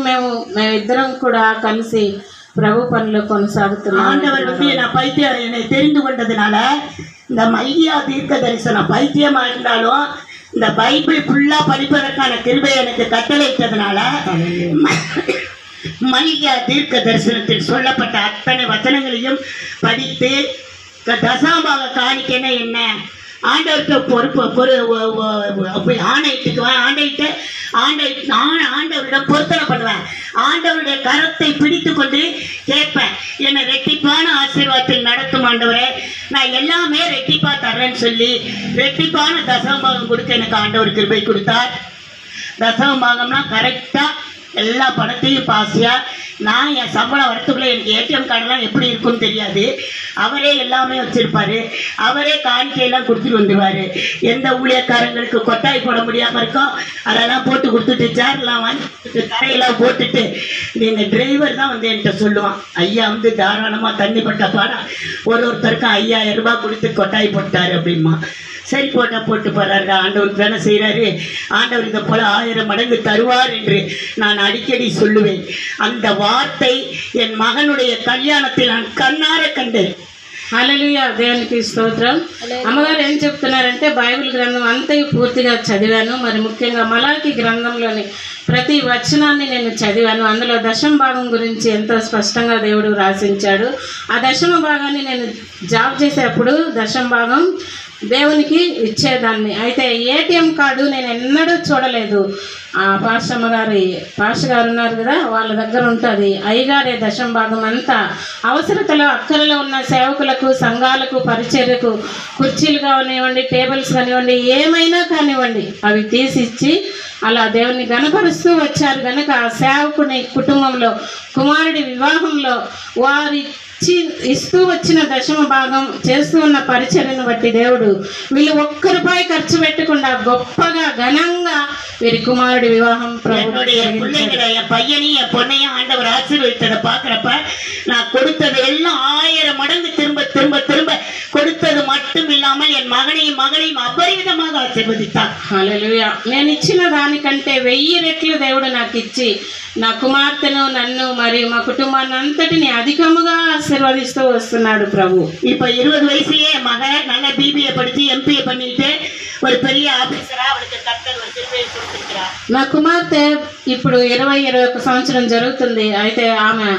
మేమిద్దరం కూడా కలిసి ప్రభు పనులు కొనసాగుతున్నాం. ஆண்டவர் என்னை தெரிந்து கொண்டதுனால இந்த மல்கியா தீர்க்க தரிசனம் பைத்தியமா இருந்தாலும் இந்த பைபிள் ஃபுல்லா படிப்பதற்கான கிருபை எனக்கு கட்டளையிட்டதுனால மல்கியா தீர்க்க தரிசனத்தில் சொல்லப்பட்ட அத்தனை வசனங்களையும் படித்து தசாமாக காணிக்கன என்ன ஆண்டவர்கிட்ட பொறுப்பு ஆணையிட்டுக்குவேன். ஆண்டவரிடம் பொருத்தனை பண்ணுவேன். ஆண்டவருடைய கரத்தை பிடித்து கொண்டு கேட்பேன், என்னை ரெட்டிப்பான ஆசீர்வாதத்தில் நடத்தும் ஆண்டவரே, நான் எல்லாமே ரெட்டிப்பா தர்றேன்னு சொல்லி ரெட்டிப்பான தசமபாகம் கொடுக்க எனக்கு ஆண்டவர் கிருபை கொடுத்தார். தசமபாகம்னா கரெக்டாக எல்லா பணத்தையும் பாசியாக நான் என் சம்பளம் வரத்துக்குள்ளே எனக்கு ஏடிஎம் கார்டெல்லாம் எப்படி இருக்குன்னு தெரியாது. அவரே எல்லாமே வச்சுருப்பார். அவரே காணிக்கையெல்லாம் கொடுத்துட்டு வந்துடுவார். எந்த ஊழியக்காரங்களுக்கு கொட்டாய் போட முடியாமல் இருக்கோ அதெல்லாம் போட்டு கொடுத்துட்டு சேர்லாம் வாங்கி கரையெல்லாம் போட்டுட்டு எங்கள் டிரைவர் தான் வந்து என்கிட்ட சொல்லுவான், ஐயா வந்து தாராளமாக தண்ணி பட்ட பாடம் ஒருத்தருக்கும் 5000 ரூபாய் கொடுத்து கொட்டாய் போட்டார் அப்படிமா. சரி போட்டு போறாரு, ஆண்டவர் தானே செய்கிறாரு, ஆண்டவர் இதை போல 1000 மடங்கு தருவார் என்று நான் அடிக்கடி சொல்லுவேன். அந்த வார்த்தை என் மகனுடைய கல்யாணத்தில் நான் கண்ணார கண்டேன். హల్లెలూయా, దేవునికి స్తోత్రం. అమ్మగారు ఏం చెప్తున్నారంటే బైబిల్ గ్రంథం అంతా పూర్తిగా చదివాను. మరి ముఖ్యంగా మలాకి గ్రంథంలోని ప్రతి వచనాన్ని నేను చదివాను. అందులో దశమ భాగం గురించి ఎంతో స్పష్టంగా దేవుడు రాసించాడు. ఆ దశమ భాగాన్ని నేను జాబ్ చేసేప్పుడు దశమ భాగం దేవునికి ఇచ్చేదాన్ని. అయితే ఏటీఎం కార్డు నేను ఎన్నడూ చూడలేదు. పాస్టర్ గారు ఉన్నారు కదా, వాళ్ళ దగ్గర ఉంటుంది. అయ్యగారే దశమ భాగం అంతా అవసరతలో అక్కరలో ఉన్న సేవకులకు, సంఘాలకు, పరిచర్యకు కుర్చీలు కానివ్వండి, టేబుల్స్ కానివ్వండి, ఏమైనా కానివ్వండి అవి తీసిచ్చి అలా దేవుని గణపరుస్తూ వచ్చారు. కనుక ఆ సేవకుని కుటుంబంలో కుమారుడి వివాహంలో వారి ఇస్తూ వచ్చిన దశమ భాగం చేస్తూ ఉన్న పరిచర్యను బట్టి దేవుడు వీళ్ళు ఒక్క రూపాయి ఖర్చు పెట్టకుండా గొప్పగా ఘనంగా వీరి కుమారుడి వివాహం என் பையனையும் என் பொண்ணையும் ஆண்டவர் ஆசீர்வதித்ததை பார்க்குறப்ப நான் கொடுத்தது எல்லாம் 1000 மடங்கு திரும்ப திரும்ப திரும்ப கொடுத்தது மட்டும் இல்லாமல் என் மகனையும் அபரிவிதமாக ஆசீர்வதித்தார். హల్లెలూయా. నేను ఇచ్చిన దానికంటే 1000 రెట్లు దేవుడు నాకు ఇచ్చి నా కుమార్తెను, నన్ను మరియు మా కుటుంబాన్ని అంతటిని అధికముగా ఆశీర్వదిస్తూ వస్తున్నాడు ప్రభు. இப்போ 20 வயசுலயே என் மகன் நல்ல BBA படித்து MPA பண்ணிட்டு ஒரு பெரிய ஆபீசரா அவளுக்கு கர்த்தர் ஒரு கிருபையை கொடுத்திருக்கிறார். నా కుమార్తె ఇప్పుడు 21 సంవత్సరం జరుగుతుంది. అయితే ఆమె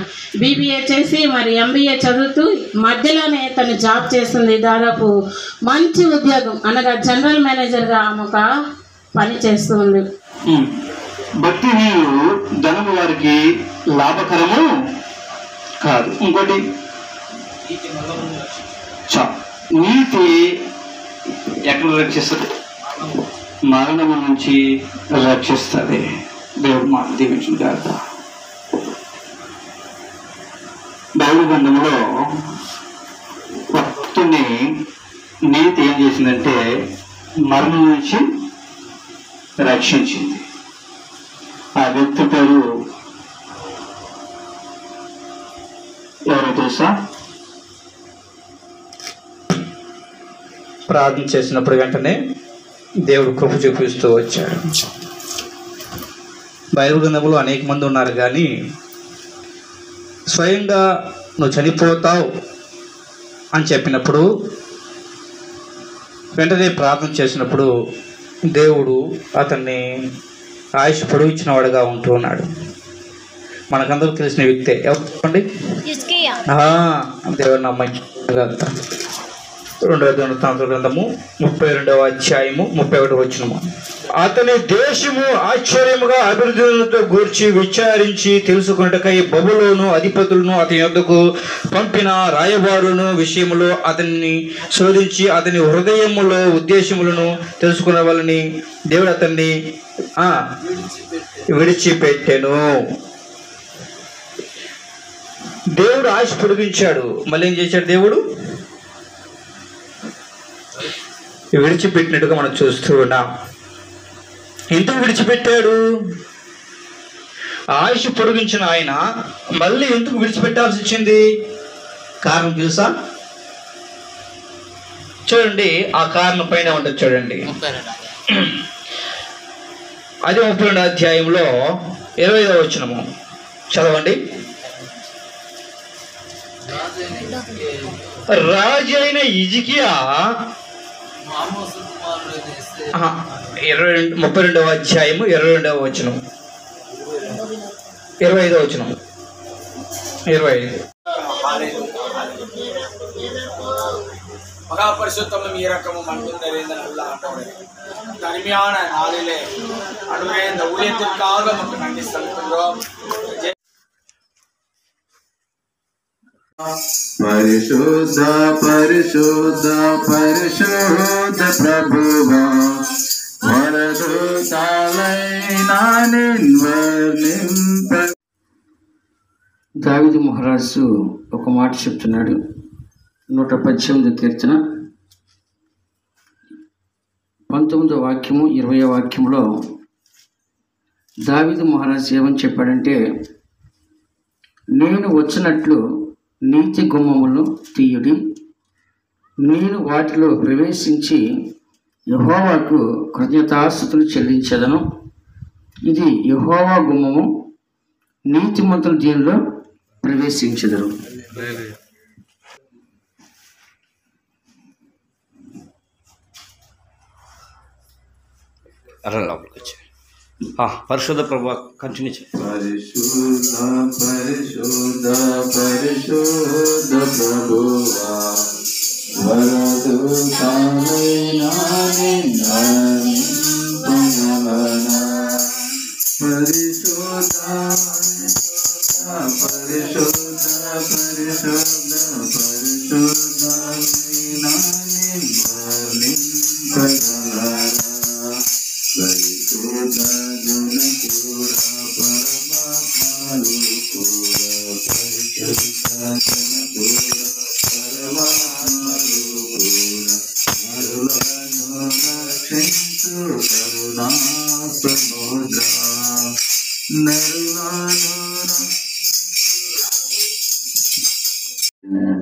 BBA చేసి మరి MBA చదువుతూ మధ్యలోనే తను జాబ్ చేస్తుంది. దాదాపు మంచి ఉద్యోగం అనగా జనరల్ మేనేజర్గా ఆమె ఒక పని చేస్తుంది. భక్తి ధనము వారికి లాభకరము కాదు. ఇంకోటి నీతి ఎక్కడ రక్షిస్తుంది? మరణము నుంచి రక్షిస్తుంది. దేవుడు మాట దీవించిన గాక. బైబిల్ గ్రంథంలో భక్తుని నీతి ఏం చేసిందంటే మరణం నుంచి రక్షించింది. ఆ వ్యక్తి పేరు ఎవరో తెలుసా? ప్రార్థన చేసినప్పుడు వెంటనే దేవుడు కృప చూపిస్తూ వచ్చాడు. బైబిల్ గ్రంథంలో అనేక మంది ఉన్నారు, కానీ స్వయంగా నువ్వు చనిపోతావు అని చెప్పినప్పుడు వెంటనే ప్రార్థన చేసినప్పుడు దేవుడు అతన్ని ఆయుష్ పొడిగించిన వాడుగా ఉంటూ ఉన్నాడు. మనకందరూ తెలిసిన వ్యక్తే. ఎవరు చెప్పండి? దేవుడు నమ్మాయి. 2వ దినవృత్తాంతముల గ్రంథము 32వ అధ్యాయము 31వ వచనము. అతని దేశము ఆశ్చర్యముగా అభివృద్ధితో గూర్చి విచారించి తెలుసుకున్నటకై బబులోను అధిపతులను అతని యొద్దకు పంపిన రాయబారులను విషయములో అతన్ని శోధించి అతని హృదయములో ఉద్దేశములను తెలుసుకున్న వాళ్ళని దేవుడు అతన్ని విడిచిపెట్టెను. దేవుడు ఆయుష్ పొడిగించాడు. మళ్ళీ ఏం చేశాడు? దేవుడు విడిచిపెట్టినట్టుగా మనం చూస్తూ ఉన్నాం. ఎందుకు విడిచిపెట్టాడు? ఆయుష్ పొడిగించిన ఆయన మళ్ళీ ఎందుకు విడిచిపెట్టాల్సి వచ్చింది? కారణం తెలుసా? చూడండి, ఆ కారణం పైన ఉంటుంది చూడండి. అదే 32వ అధ్యాయంలో 25వ వచనము చదవండి. రాజు అయిన హిజ్కియా 32వ అధ్యాయము 22వ వచనం 25వ వచనం 25. மகாபரிசுத்தமும் இரக்கமும் அன்பும் நிறைந்த நல்ல ஆண்டவரே, இந்த அருமையான நாளிலே ஆண்டவரே இந்த ஊழியத்திற்காக நமக்கு நன்றி செலுத்துகிறோம். పరిశుద్ధ పరిశుద్ధ పరిశుద్ధ ప్రభువా, వరదూతలైన నిన్వర్ణింప. దావీదు మహారాజు ఒక మాట చెప్తున్నాడు. 118వ కీర్తన 19వ వాక్యము 20వ వాక్యంలో దావీదు మహారాజు ఏమని చెప్పాడంటే, నేను వచ్చినట్లు నీతి గుమ్మములను తీయుడి, నేను వాటిలో ప్రవేశించి యెహోవాకు కృతజ్ఞతాస్తుతులు చెల్లించెదను. ఇది యెహోవా గుమ్మము, నీతిమంతులు దీనిలో ప్రవేశించెదరు. పరిశుద్ధ ప్రభు కంటిన్యూ చేయండి. పరిశుద్ధ పరిశుద్ధ పరిశుద్ధ ప్రభువా, వరదూతలైన నిన్వర్ణింపగలన. పరిశుద్ధ పరిశుద్ధ పరిశుద్ధ పరిశుద్ధలైన నిన్వర్ణింపగలన. పరిశుద్ధ జనకుర పరమాత్మలు కూడా, పరిశుద్ధ జనకుర పరమాత్మలు కూడా, నరులను రక్షించు కరుణా సముద్ర,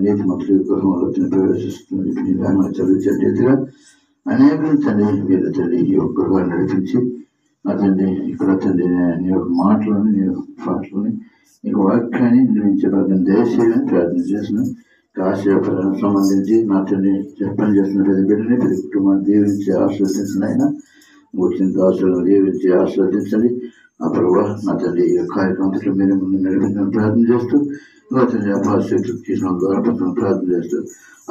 నీతిమంతుల గృహంలో ప్రవేశిస్తుంది. చదివించే రీతిగా అనేకులు తండ్రి వీళ్ళ తండ్రి ఈ యొక్క గృహాన్ని నడిపించి నా తండ్రి ఇక్కడ తండ్రి నీ యొక్క మాటలని, నీ యొక్క పాటలని, నీ యొక్క వాక్యాన్ని నిర్మించగలిగిన దయచేయాలని ప్రార్థన చేసిన ఆశయాలకు సంబంధించి నా తండ్రి పని చేస్తున్న ప్రతి బిడ్డని ప్రతి కుటుంబాన్ని దీవించి ఆశీర్వదించిన ఆయన వచ్చిన దాసులను దీవించి ఆశీర్వదించండి. ఆ ప్రభావ నా తండ్రి ఈ కార్యక్రమంలో మీరు ముందు నడిపించడం ప్రార్థన చేస్తూ నా తండ్రి అపాశక్తి చేసిన ద్వారా ప్రార్థన చేస్తూ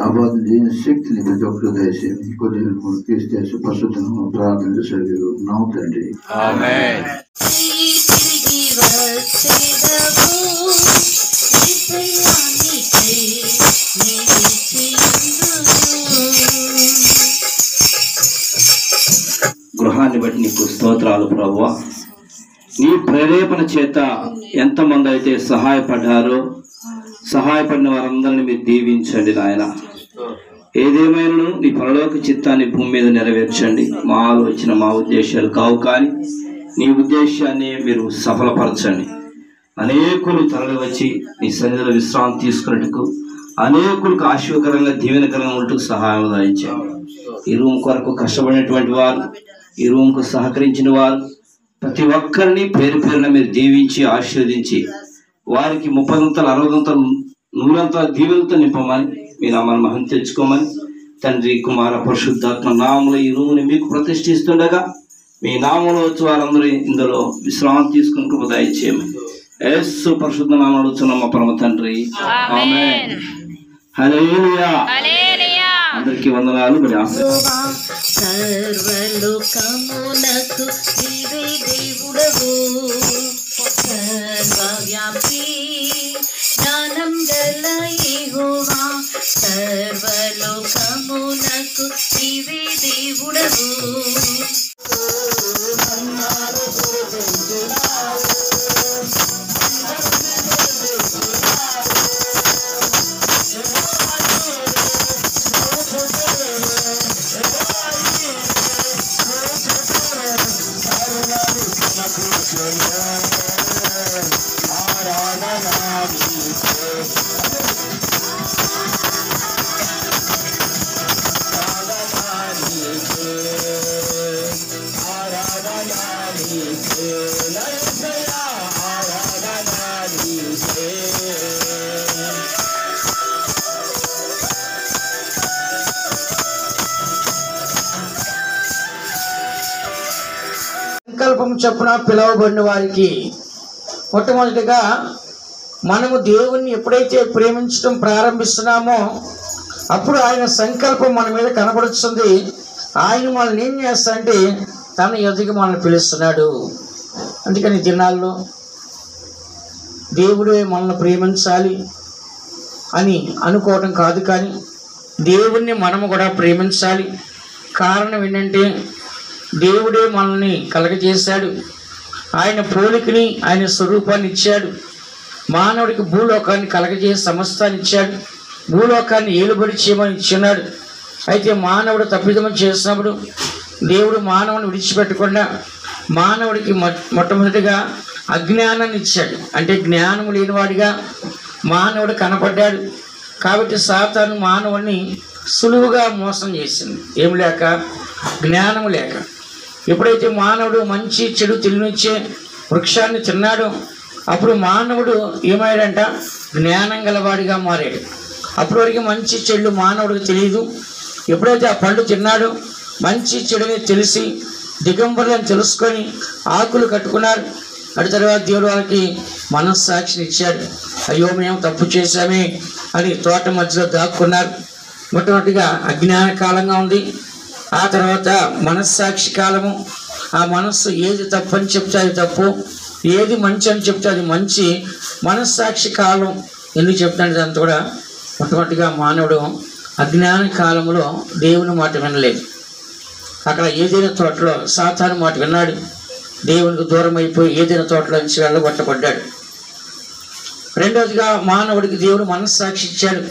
ఆపాదన చేయని శక్తిని ప్రతి ఒక్కరు దయచేసి కొద్దిగా తీసేసి పరిశుద్ధం ప్రార్థన చేసే నావు తండ్రి. గృహాన్ని బట్టి నీకు స్తోత్రాలు ప్రభువా. నీ ప్రేరేపణ చేత ఎంతమంది అయితే సహాయపడ్డారో సహాయపడిన వారందరినీ మీరు దీవించండి నాయన. ఏదేమైనా నీ పరలోక చిత్తాన్ని భూమి మీద నెరవేర్చండి. మా ఆలోచన మా ఉద్దేశాలు కావు, కానీ నీ ఉద్దేశాన్ని మీరు సఫలపరచండి. అనేకులు తరలి వచ్చి నీ సన్నిధిలో విశ్రాంతి తీసుకున్నట్టుకు, అనేకులకు ఆశీర్వకరంగా దీవెనకరంగా ఉంటూ సహాయం దాయించండి. ఈ రూమ్ కొరకు కష్టపడినటువంటి వారు, ఈ రూమ్కు సహకరించిన వారు ప్రతి ఒక్కరిని పేరు పేరున మీరు దీవించి ఆశీర్వదించి వారికి 30 60 100 దీవెనలతో నింపమని మీ నామాన్ని మహిమ తెచ్చుకోమని తండ్రి కుమార పరిశుద్ధాత్మ నామములో ఈ రూముని మీకు ప్రతిష్ఠిస్తుండగా మీ నామంలో వచ్చి వారందరూ ఇందులో విశ్రాంతి తీసుకుని కృప దయచేయమని యేసు పరిశుద్ధ నామములో వచ్చున్న మా పరమ తండ్రి, ఆమేన్. హల్లెలూయా. అందరికీ వందనాలు. మరి సర్వలోకమునకు నీవే దేవుడవు, సర్వవ్యాపి జ్ఞానం గల యెహోవా, సర్వలోకమునకు నీవే దేవుడవు. సంకల్పం చొప్పున పిలువబడిన వారికి మొట్టమొదటిగా మనము దేవుణ్ణి ఎప్పుడైతే ప్రేమించడం ప్రారంభిస్తున్నామో అప్పుడు ఆయన సంకల్పం మన మీద కనబడుతుంది. ఆయన మనల్ని ఏం చేస్తాడంటే తన ఎదుగు మనల్ని పిలుస్తున్నాడు. అందుకని దినాల్లో దేవుడే మనల్ని ప్రేమించాలి అని అనుకోవటం కాదు, కానీ దేవుణ్ణి మనము కూడా ప్రేమించాలి. కారణం ఏంటంటే దేవుడే మనల్ని కలగజేశాడు. ఆయన పోలికని ఆయన స్వరూపాన్ని ఇచ్చాడు. మానవుడికి భూలోకాన్ని కలగజేసి సమస్తాన్ని ఇచ్చాడు. భూలోకాన్ని ఏలుబడి చేయమని ఇచ్చున్నాడు. అయితే మానవుడు తప్పిదం చేసినప్పుడు దేవుడు మానవుని విడిచిపెట్టకుండా మానవుడికి మొట్టమొదటిగా అజ్ఞానాన్ని ఇచ్చాడు. అంటే జ్ఞానము లేనివాడిగా మానవుడు కనపడ్డాడు. కాబట్టి సాతాను మానవుడిని సులువుగా మోసం చేసింది. ఏం లేక, జ్ఞానము లేక. ఎప్పుడైతే మానవుడు మంచి చెడు తెలియనిచ్చే వృక్షాన్ని తిన్నాడో అప్పుడు మానవుడు ఏమయ్యాడంట, జ్ఞానం గలవాడిగా మారాడు. అప్పటి వరకు మంచి చెడు మానవుడికి తెలియదు. ఎప్పుడైతే ఆ పండు తిన్నాడో మంచి చెడుని తెలిసి దిగంబరులను తెలుసుకొని ఆకులు కట్టుకున్నారు. అటు తర్వాత దేవుడు వాళ్ళకి మనస్సాక్షిని ఇచ్చాడు. అయ్యో మేము తప్పు చేశామే అని తోట మధ్యలో దాక్కున్నారు. మొట్టమొదటిగా అజ్ఞాన కాలంగా ఉంది. ఆ తర్వాత మనస్సాక్షి కాలము. ఆ మనస్సు ఏది తప్పు అని చెప్తే అది తప్పు, ఏది మంచి అని చెప్తే అది మంచి. మనస్సాక్షి కాలం ఎందుకు చెప్తాను, దాంతో కూడా మొట్టమొదటిగా మానవుడు అజ్ఞాన కాలంలో దేవుని మాట వినలేదు. అక్కడ ఏదైనా తోటలో సాతాను మాట విన్నాడు. దేవునికి దూరం అయిపోయి ఏదైనా తోటలో నుంచి వెళ్ళగొట్టబడ్డాడు. రెండవదిగా మానవుడికి దేవుడు మనస్సాక్షి ఇచ్చాడు.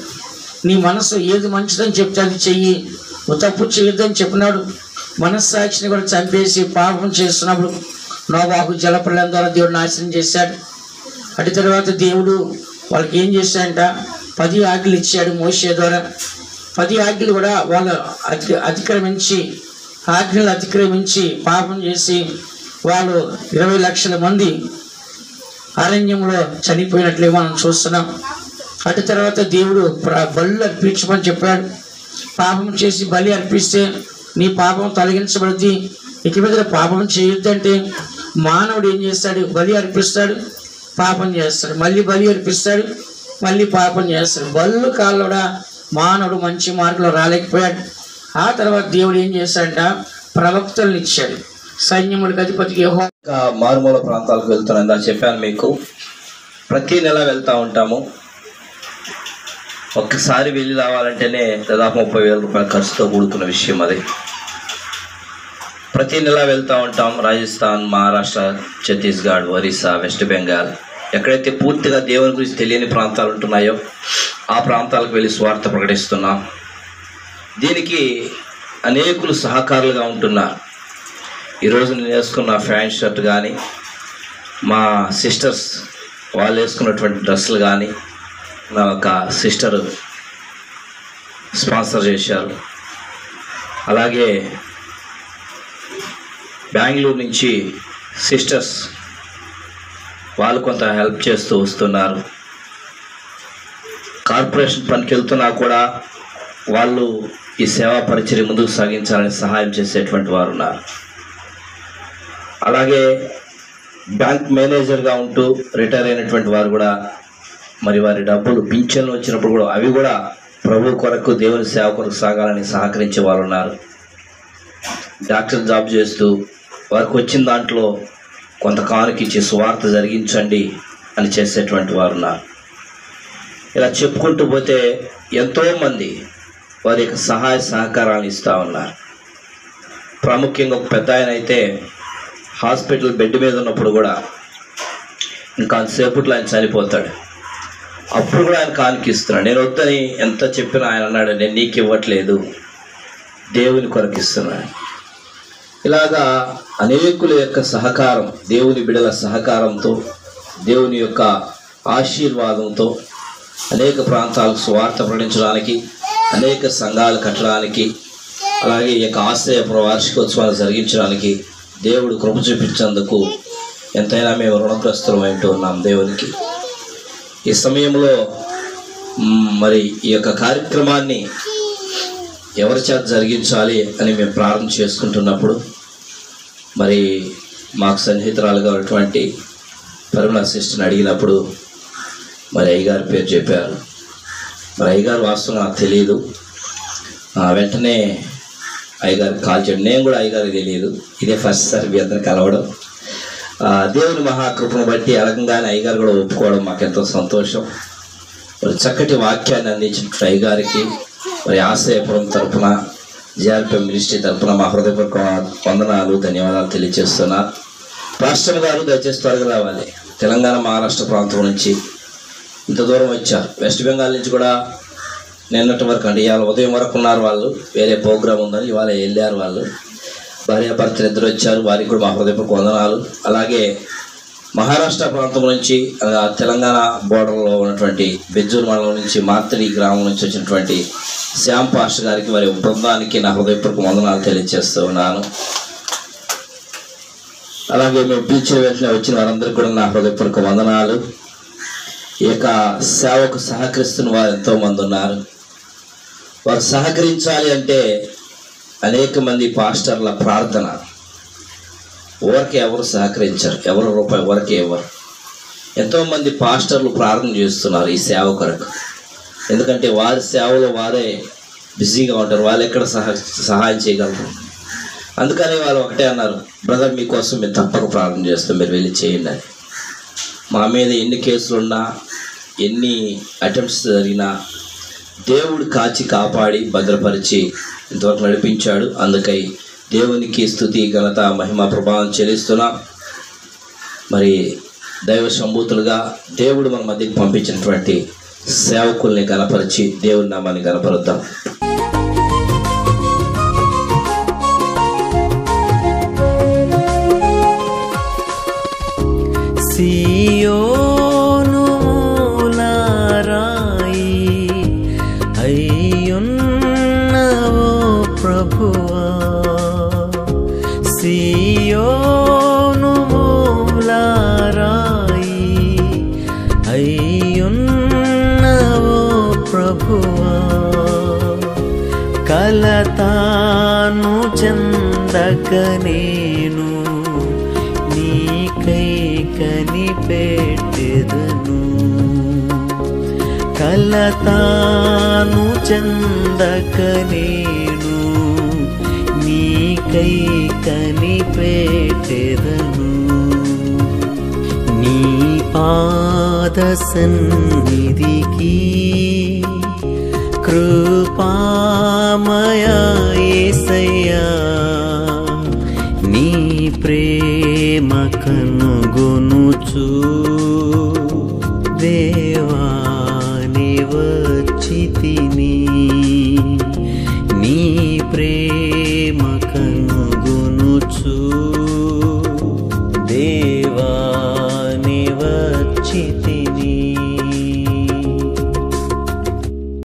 నీ మనసు ఏది మంచిదని చెప్తే అది చెయ్యి, నువ్వు తప్పు చేయొద్దని చెప్పినాడు. మనస్సాక్షిని కూడా చంపేసి పాపం చేస్తున్నప్పుడు నోవాహు జలప్రలయం ద్వారా దేవుడు నాశనం చేశాడు. అటు తర్వాత దేవుడు వాళ్ళకి ఏం చేశాడంట, 10 ఆజ్ఞలు ఇచ్చాడు మోషే ద్వారా. 10 ఆజ్ఞలు కూడా వాళ్ళు అతిక్రమించి ఆజ్ఞలు అతిక్రమించి పాపం చేసి వాళ్ళు 20 లక్షల మంది అరణ్యంలో చనిపోయినట్లే మనం చూస్తున్నాం. అటు తర్వాత దేవుడు బలి అర్పించమని చెప్పాడు. పాపం చేసి బలి అర్పిస్తే నీ పాపం తొలగించబడుద్ది, ఇక మీద పాపం చేయొద్దంటే మానవుడు ఏం చేస్తాడు, బలి అర్పిస్తాడు, పాపం చేస్తాడు, మళ్ళీ బలి అర్పిస్తాడు, మళ్ళీ పాపం చేస్తాడు. బళ్ళు కాళ్ళు కూడా మానవుడు మంచి మార్గంలో రాలేకపోయాడు. ఆ తర్వాత దేవుడు ఏం చేశాడంట, ప్రవక్తలను ఇచ్చాడు. సైన్యములకు అధిపతికి యెహోవా. మారుమూల ప్రాంతాలకు వెళ్తున్నా చెప్పాను మీకు. ప్రతి నెల వెళ్తూ ఉంటాము. ఒక్కసారి వెళ్ళి రావాలంటేనే దాదాపు 30,000 రూపాయల ఖర్చుతో కూడుకున్న విషయం అది. ప్రతి నెల వెళ్తూ ఉంటాం. రాజస్థాన్, మహారాష్ట్ర, ఛత్తీస్గఢ్, ఒరిస్సా, వెస్ట్ బెంగాల్, ఎక్కడైతే పూర్తిగా దేవుని గురించి తెలియని ప్రాంతాలు ఉంటున్నాయో ఆ ప్రాంతాలకు వెళ్ళి స్వార్థ ప్రకటిస్తున్నాం. దీనికి అనేకులు సహకారులుగా ఉంటున్నారు. ఈరోజు నేను వేసుకున్న ప్యాంట్ షర్ట్ కానీ, మా సిస్టర్స్ వాళ్ళు వేసుకున్నటువంటి డ్రెస్సులు కానీ నా ఒక సిస్టర్ స్పాన్సర్ చేశారు. అలాగే బెంగళూరు నుంచి సిస్టర్స్ వాళ్ళు కొంత హెల్ప్ చేస్తూ వస్తున్నారు. కార్పొరేషన్ పనికి వెళ్తున్నా కూడా వాళ్ళు ఈ సేవా పరిచర్య ముందుకు సాగించాలని సహాయం చేసేటువంటి వారు ఉన్నారు. అలాగే బ్యాంక్ మేనేజర్గా ఉంటూ రిటైర్ అయినటువంటి వారు కూడా మరి వారి డబ్బులు పింఛన్లు వచ్చినప్పుడు కూడా అవి కూడా ప్రభు కొరకు దేవుని సేవ కొరకు సాగాలని సహకరించే వారు ఉన్నారు. డాక్టర్ జాబ్ చేస్తూ వారికి వచ్చిన దాంట్లో కొంత కానుకిచ్చి సువార్త జరిగించండి అని చేసేటువంటి వారు ఉన్నారు. ఇలా చెప్పుకుంటూ పోతే ఎంతోమంది వారి యొక్క సహాయ సహకారాలు ఇస్తూ ఉన్నారు. ప్రాముఖ్యంగా ఒక పెద్ద ఆయన అయితే హాస్పిటల్ బెడ్ మీద ఉన్నప్పుడు కూడా ఇంకా అంతసేపట్లో ఆయన చనిపోతాడు. అప్పుడు కూడా ఆయన కానుకిస్తున్నాడు. నేను వద్దని ఎంత చెప్పినా ఆయన అన్నాడు, నేను నీకు ఇవ్వట్లేదు, దేవుని కొరకు ఇస్తున్నాను. ఇలాగా అనేకుల యొక్క సహకారం, దేవుని బిడల సహకారంతో, దేవుని యొక్క ఆశీర్వాదంతో అనేక ప్రాంతాలకు సువార్త ప్రకటించడానికి, అనేక సంఘాలు కట్టడానికి, అలాగే ఈ యొక్క ఆశ్రయపుర వార్షికోత్సవాలు జరిగించడానికి దేవుడు కృప చూపించేందుకు ఎంతైనా మేము రుణగ్రస్తులమైంటూ ఉన్నాం దేవునికి. ఈ సమయంలో మరి ఈ యొక్క కార్యక్రమాన్ని ఎవరి చేత జరిగించాలి అని మేము ప్రార్థన చేసుకుంటున్నప్పుడు మరి మాకు సన్నిహితురాలుగా ఉన్నటువంటి పరిమళ సిస్టర్ని అడిగినప్పుడు మరి అయ్యగారి పేరు చెప్పారు. మరి అయ్యగారు వాస్తవం నాకు తెలియదు. వెంటనే అయ్యగారికి కాల్ చేయడం, నేను కూడా అయ్యగారికి తెలియదు, ఇదే ఫస్ట్ సారి మీ అందరిని కలవడం. దేవుని మహాకృపను బట్టి అడగంగానే అయ్యగారు కూడా ఒప్పుకోవడం మాకు ఎంతో సంతోషం. మరి చక్కటి వాక్యాన్ని అందించిన అయ్యగారికి మరి ఆశ్రయపురం తరఫున, జిఆర్పిఎం మినిస్ట్రీ తరఫున మా హృదయపూర్వక వందనాలు, ధన్యవాదాలు తెలియజేస్తున్నా. రాష్ట్రం గారు దయచేసి త్వరగా రావాలి. తెలంగాణ మహారాష్ట్ర ప్రాంతం నుంచి ఇంత దూరం వచ్చారు. వెస్ట్ బెంగాల్ నుంచి కూడా నిన్నటి వరకు అంటే ఇవాళ ఉదయం వరకు ఉన్నారు వాళ్ళు, వేరే ప్రోగ్రాం ఉందని ఇవాళ వెళ్ళారు వాళ్ళు. భార్యాభర్తలు ఇద్దరు వచ్చారు, వారికి కూడా మా హృదయపూర్వక వందనాలు. అలాగే మహారాష్ట్ర ప్రాంతం నుంచి తెలంగాణ బోర్డర్లో ఉన్నటువంటి బెజ్జూరు మండలం నుంచి మార్తడి గ్రామం నుంచి వచ్చినటువంటి శ్యామ్ పాస్టర్ గారికి వారి బృందానికి నా హృదయపూర్వక వందనాలు తెలియజేస్తూ ఉన్నాను. అలాగే మేము పిలిచిన వెంటనే వచ్చిన వారందరికీ కూడా నా హృదయపూర్వక వందనాలు. ఈ యొక్క సేవకు సహకరిస్తున్న వారు ఎంతోమంది ఉన్నారు. వారు సహకరించాలి అంటే అనేక మంది పాస్టర్ల ప్రార్థన. ఊరికి ఎవరు సహకరించారు, ఎవరు రూపాయి ఊరికి ఎవరు. ఎంతోమంది పాస్టర్లు ప్రార్థన చేస్తున్నారు ఈ సేవ కొరకు. ఎందుకంటే వారి సేవలో వారే బిజీగా ఉంటారు, వాళ్ళు ఎక్కడ సహాయం చేయగలరు. అందుకని వాళ్ళు ఒకటే అన్నారు, బ్రదర్ మీకోసం మేము తప్పక ప్రార్థన చేస్తాం, మీరు వెళ్ళి చేయండి అని. మా మీద ఎన్ని కేసులున్నా, ఎన్ని అటెంప్ట్స్ జరిగినా దేవుడు కాచి కాపాడి భద్రపరిచి ఇంతవరకు నడిపించాడు. అందుకై దేవునికి స్తుతి, ఘనత, మహిమ, ప్రభావం చెల్లిస్తున్నా. మరి దైవ సంభూతులుగా దేవుడు మన మధ్యకి పంపించినటువంటి సేవకుల్ని గణపరిచి దేవుని నామాన్ని గణపరుద్దాం. సియోను మూలరాయి అయ్యున్నవో ప్రభువా, సియోను మూలరాయి అయ్యున్నవో ప్రభువా, కలతాను చెందక నేను నీకై కనిపెట్టెదను, కలతాను చెందక నేను నీకై కనిపెట్టెదను. నీ పాద సన్నిధికి కృపామయ యేసయ్యా, నీ ప్రేమ కనుగొనుచు దేవాని వచ్చితిని, నీ ప్రేమ కనుగొనుచు దేవాని వచ్చితిని.